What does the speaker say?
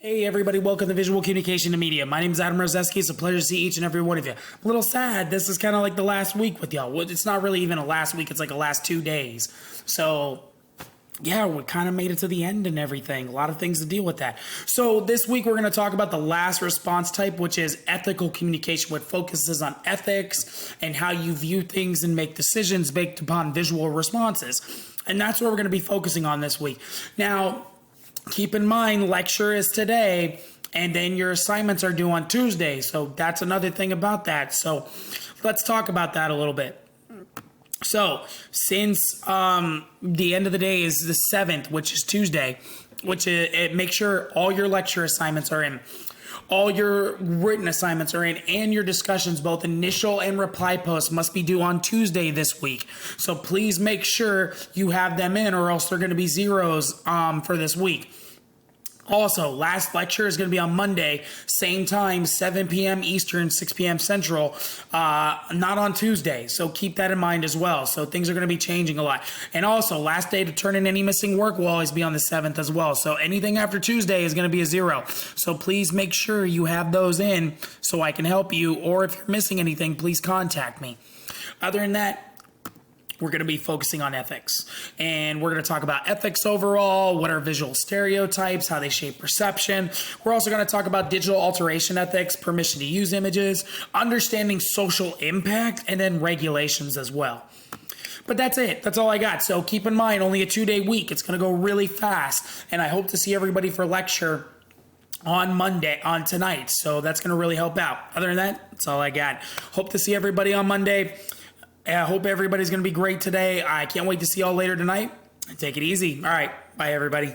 Hey everybody, welcome to Visual Communication and Media. My name is Adam Rozeski. It's a pleasure to see each and every one of you. I'm a little sad. This is kind of like the last week with y'all. Well, it's not really even a last week. It's like a last 2 days. So yeah, we kind of made it to the end and everything. A lot of things to deal with that. So this week we're going to talk about the last response type, which is ethical communication, which focuses on ethics and how you view things and make decisions based upon visual responses. And that's what we're going to be focusing on this week. Now, keep in mind, lecture is today, and then your assignments are due on Tuesday. So that's another thing about that. So let's talk about that a little bit. So since the end of the day is the 7th, which is Tuesday, make sure all your lecture assignments are in. All your written assignments are in, and your discussions, both initial and reply posts, must be due on Tuesday this week. So please make sure you have them in, or else they're going to be zeros for this week. Also, last lecture is going to be on Monday, same time, 7 p.m. Eastern, 6 p.m. Central, not on Tuesday. So keep that in mind as well. So things are going to be changing a lot. And also, last day to turn in any missing work will always be on the 7th as well. So anything after Tuesday is going to be a zero. So please make sure you have those in so I can help you. Or if you're missing anything, please contact me. Other than that, we're going to be focusing on ethics, and we're going to talk about ethics overall, what are visual stereotypes, how they shape perception. We're also going to talk about digital alteration ethics, permission to use images, understanding social impact, and then regulations as well. But that's it. That's all I got. So keep in mind, only a 2-day week. It's going to go really fast, and I hope to see everybody for lecture on tonight. So that's going to really help out. Other than that, that's all I got. Hope to see everybody on Monday. I hope everybody's going to be great today. I can't wait to see y'all later tonight. Take it easy. All right. Bye, everybody.